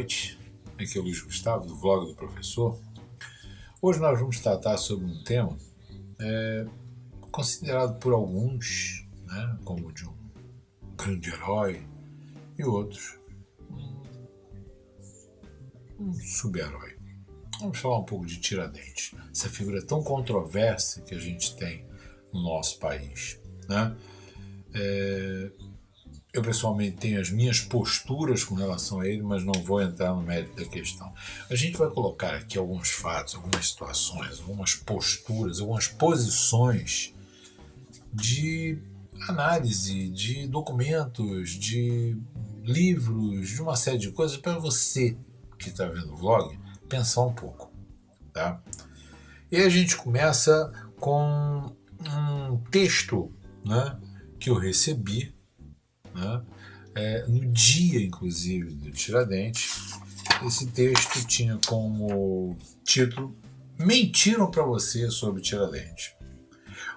noite, aqui é o Luiz Gustavo, do Vlog do Professor. Hoje nós vamos tratar sobre um tema considerado por alguns, né, como de um grande herói e outros um sub-herói. Vamos falar um pouco de Tiradentes, essa figura tão controversa que a gente tem no nosso país, né? Eu pessoalmente tenho as minhas posturas com relação a ele, mas não vou entrar no mérito da questão. A gente vai colocar aqui alguns fatos, algumas situações, algumas posturas, algumas posições de análise, de documentos, de livros, de uma série de coisas para você que está vendo o vlog pensar um pouco, tá? E a gente começa com um texto, né, que eu recebi, né, no dia, inclusive, do Tiradentes. Esse texto tinha como título "Mentiram para você sobre Tiradentes".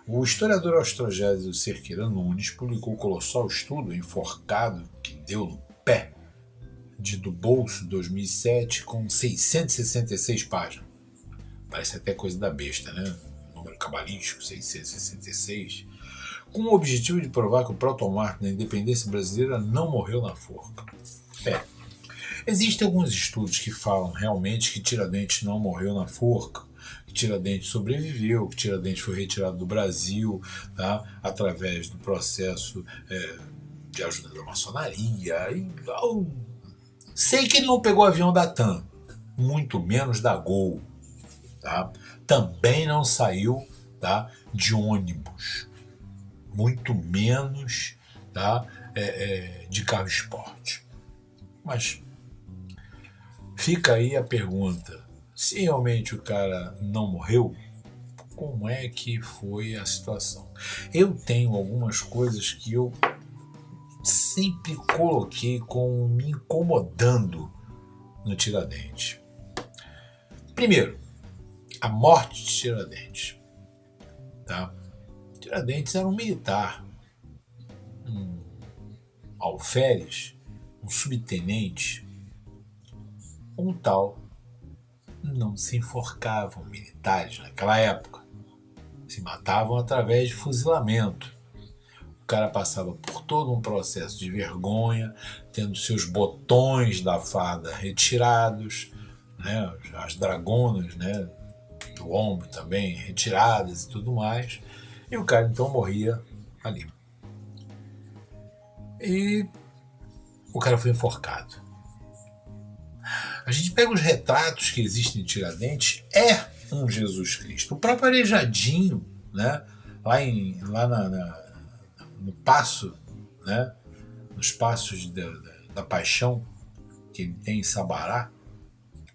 O historiador Astrogésio Cerqueira Nunes publicou o colossal estudo Enforcado que deu no pé do bolso 2007 com 666 páginas. Parece até coisa da besta, né? Número cabalístico, 666. Com o objetivo de provar que o protomártir da independência brasileira não morreu na forca. Existem alguns estudos que falam realmente que Tiradentes não morreu na forca, que Tiradentes sobreviveu, que Tiradentes foi retirado do Brasil, tá, através do processo de ajuda da maçonaria. Sei que ele não pegou o avião da TAM, muito menos da Gol. Tá? Também não saiu, tá, de ônibus, muito menos, tá, de carro esporte. Mas fica aí a pergunta: se realmente o cara não morreu, como é que foi a situação? Eu tenho algumas coisas que eu sempre coloquei como me incomodando no Tiradentes. Primeiro, a morte de Tiradentes. Tá? Tiradentes era um militar, um alferes, um subtenente. Um tal, não se enforcavam militares naquela época. Se matavam através de fuzilamento. O cara passava por todo um processo de vergonha, tendo seus botões da farda retirados, né, as dragonas, né, do ombro também retiradas e tudo mais, e o cara então morria ali. E o cara foi enforcado. A gente pega os retratos que existem em Tiradentes, é um Jesus Cristo. O próprio Aleijadinho, né, no passo, né, nos passos da paixão que ele tem em Sabará,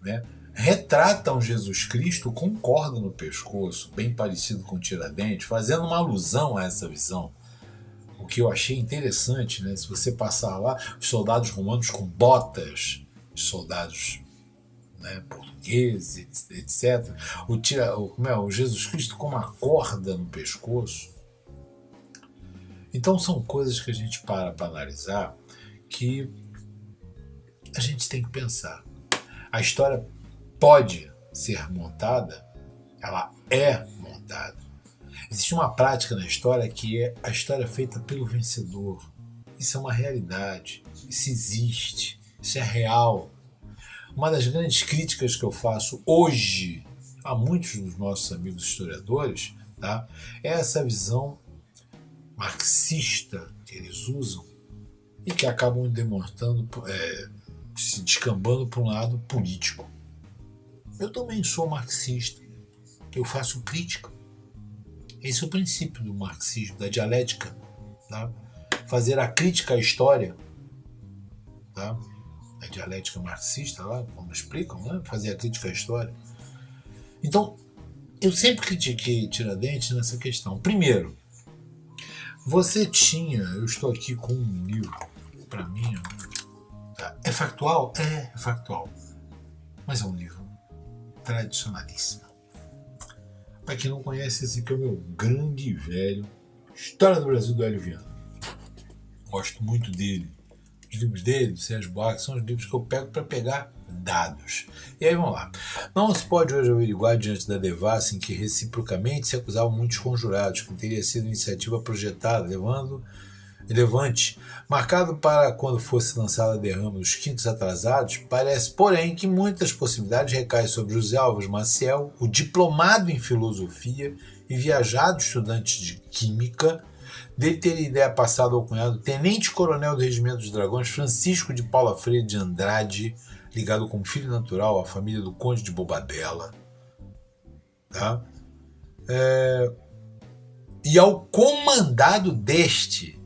né, retrata um Jesus Cristo com corda no pescoço, bem parecido com Tiradentes, fazendo uma alusão a essa visão. O que eu achei interessante, né, se você passar lá, os soldados romanos com botas, os soldados, né, portugueses, etc. O Jesus Cristo com uma corda no pescoço. Então são coisas que a gente para analisar, que a gente tem que pensar. A história pode ser montada, ela é montada. Existe uma prática na história que é a história feita pelo vencedor. Isso é uma realidade, isso existe, isso é real. Uma das grandes críticas que eu faço hoje a muitos dos nossos amigos historiadores, tá, é essa visão marxista que eles usam e que acabam demonstrando, se descambando para um lado político. Eu também sou marxista, eu faço crítica. Esse é o princípio do marxismo, da dialética, tá? Fazer a crítica à história, tá? A dialética marxista, lá, como explicam, né? Fazer a crítica à história. Então, eu sempre critiquei Tiradentes nessa questão. Primeiro, eu estou aqui com um livro, para mim, tá? É factual? É factual. Mas é um livro tradicionalíssimo. Para quem não conhece, esse aqui é o meu grande e velho História do Brasil, do Hélio Viana. Gosto muito dele. Os livros dele, do Sérgio Buarque, são os livros que eu pego para pegar dados. E aí vamos lá. Não se pode hoje averiguar diante da devassa em que reciprocamente se acusavam muitos conjurados, que teria sido iniciativa projetada, levante, marcado para quando fosse lançada a derrama dos quintos atrasados, parece, porém, que muitas possibilidades recaem sobre José Alves Maciel, o diplomado em filosofia e viajado estudante de química, de ter ideia passada ao cunhado tenente-coronel do Regimento dos Dragões, Francisco de Paula Freire de Andrade, ligado como filho natural à família do Conde de Bobadela, tá? E ao comandado deste,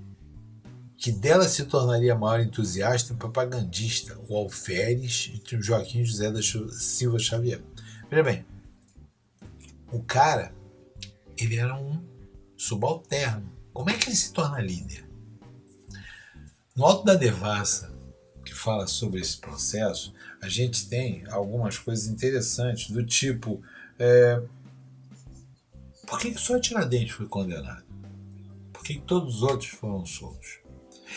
que dela se tornaria maior entusiasta e propagandista, o alferes entre o Joaquim José da Silva Xavier. Veja bem, o cara, ele era um subalterno. Como é que ele se torna líder? No Alto da Devassa, que fala sobre esse processo, a gente tem algumas coisas interessantes, do tipo, por que só Tiradentes foi condenado? Por que todos os outros foram soltos?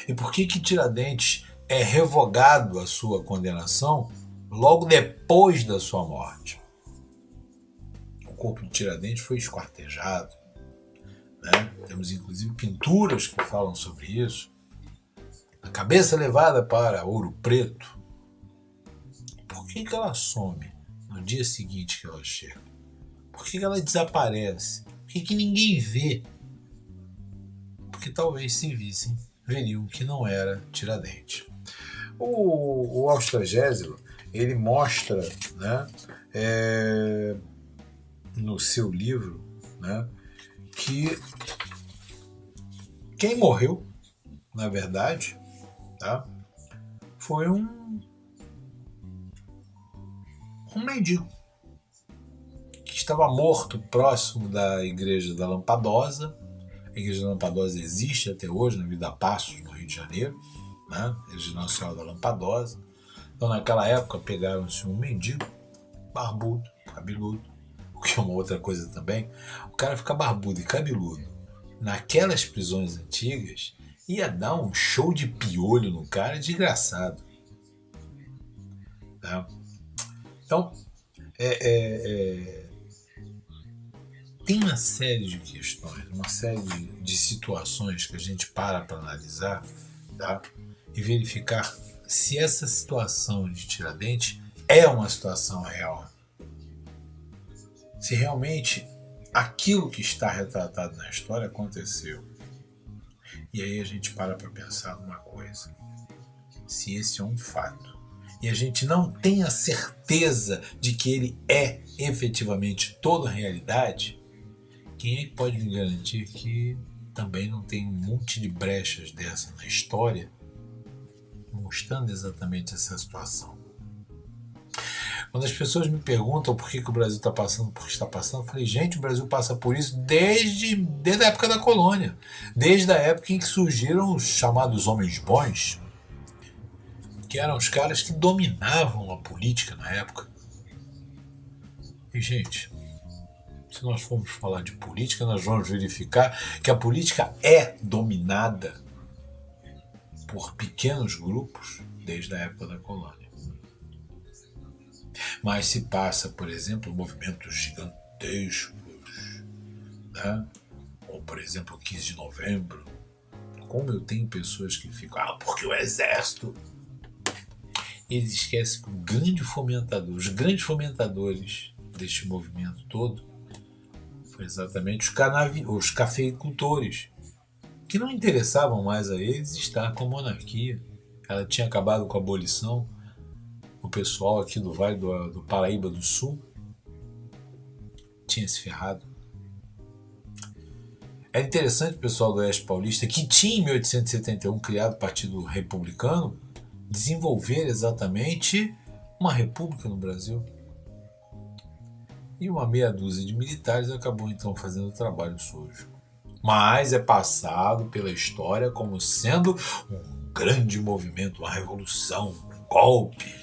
E por que Tiradentes é revogado a sua condenação logo depois da sua morte? O corpo de Tiradentes foi esquartejado, né? Temos inclusive pinturas que falam sobre isso. A cabeça levada para Ouro Preto. Por que ela some no dia seguinte que ela chega? Por que ela desaparece? Por que ninguém vê? Porque talvez se vissem, veriam que não era Tiradentes. O Austragésilo, ele mostra, né, no seu livro, né, que quem morreu, na verdade, tá, foi um mendigo que estava morto próximo da Igreja da Lampadosa. A Igreja da Lampadosa existe até hoje, na Vida Passos, no Rio de Janeiro, né? Igreja Nossa Senhora da Lampadosa. Então, naquela época, pegaram-se um mendigo, barbudo, cabeludo, o que é uma outra coisa também. O cara ficar barbudo e cabeludo naquelas prisões antigas ia dar um show de piolho no cara desgraçado. Tá? Então, tem uma série de questões, uma série de situações que a gente para analisar, tá? E verificar se essa situação de Tiradentes é uma situação real. Se realmente aquilo que está retratado na história aconteceu. E aí a gente para pensar numa coisa. Se esse é um fato, e a gente não tem a certeza de que ele é efetivamente toda a realidade, quem é que pode me garantir que também não tem um monte de brechas dessa na história mostrando exatamente essa situação? Quando as pessoas me perguntam por que o Brasil está passando por que está passando, eu falei, gente, o Brasil passa por isso desde a época da colônia, desde a época em que surgiram os chamados homens bons, que eram os caras que dominavam a política na época. E, gente, se nós formos falar de política, nós vamos verificar que a política é dominada por pequenos grupos desde a época da colônia. Mas se passa, por exemplo, movimentos gigantescos, né? Ou, por exemplo, o 15 de novembro. Como eu tenho pessoas que ficam, porque o exército... Eles esquecem que os grandes fomentadores deste movimento todo foi exatamente os cafeicultores, que não interessavam mais a eles estar com a monarquia. Ela tinha acabado com a abolição. O pessoal aqui do Vale do Paraíba do Sul tinha se ferrado. É interessante o pessoal do Oeste Paulista, que tinha em 1871 criado o Partido Republicano, desenvolver exatamente uma república no Brasil. E uma meia dúzia de militares acabou então fazendo o trabalho sujo. Mas é passado pela história como sendo um grande movimento, uma revolução, um golpe.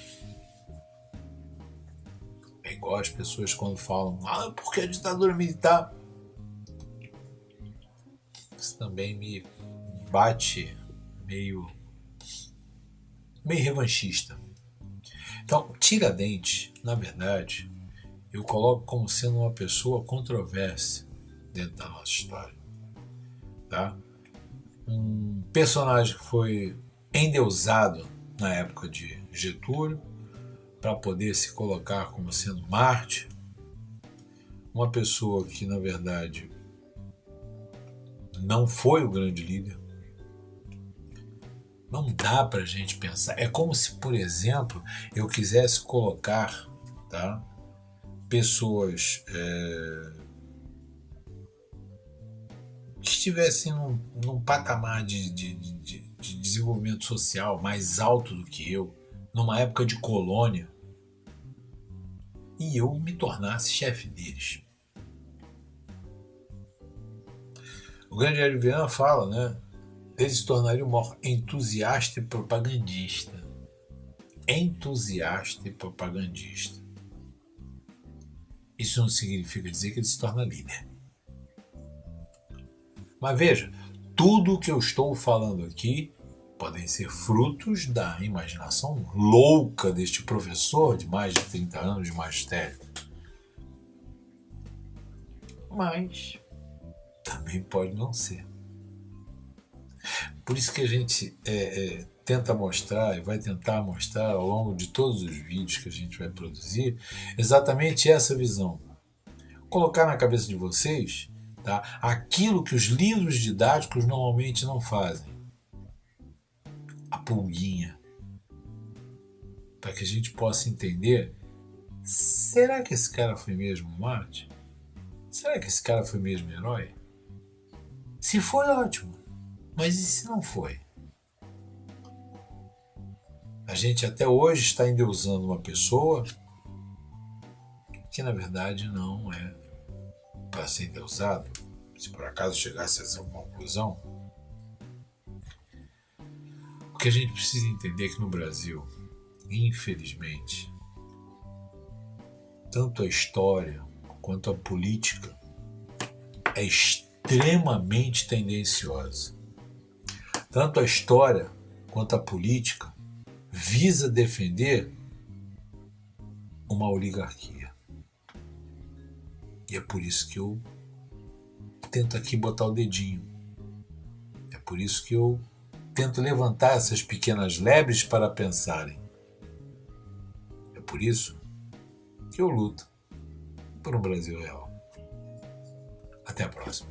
É igual as pessoas quando falam, porque a ditadura militar. Isso também me bate meio revanchista. Então, Tiradentes, na verdade, eu coloco como sendo uma pessoa controversa dentro da nossa história. Tá? Um personagem que foi endeusado na época de Getúlio para poder se colocar como sendo Marte, uma pessoa que, na verdade, não foi o grande líder. Não dá para a gente pensar. É como se, por exemplo, eu quisesse colocar, tá, pessoas que estivessem num patamar de desenvolvimento social mais alto do que eu, numa época de colônia, e eu me tornasse chefe deles. O grande Hélio Viana fala, né? Ele se tornaria o maior entusiasta e propagandista. Entusiasta e propagandista. Isso não significa dizer que ele se torna líder. Mas veja, tudo o que eu estou falando aqui podem ser frutos da imaginação louca deste professor de mais de 30 anos de magistério. Mas também pode não ser. Por isso que a gente tenta mostrar e vai tentar mostrar ao longo de todos os vídeos que a gente vai produzir exatamente essa visão. Colocar na cabeça de vocês, tá, aquilo que os livros didáticos normalmente não fazem. A pulguinha. Para que a gente possa entender, será que esse cara foi mesmo Marte? Será que esse cara foi mesmo herói? Se foi, ótimo. Mas e se não foi? A gente até hoje está endeusando uma pessoa que na verdade não é para ser endeusado. Se por acaso chegasse a essa conclusão, o que a gente precisa entender é que no Brasil, infelizmente, tanto a história quanto a política é extremamente tendenciosa. Tanto a história quanto a política visa defender uma oligarquia. E é por isso que eu tento aqui botar o dedinho. É por isso que eu tento levantar essas pequenas lebres para pensarem. É por isso que eu luto por um Brasil real. Até a próxima.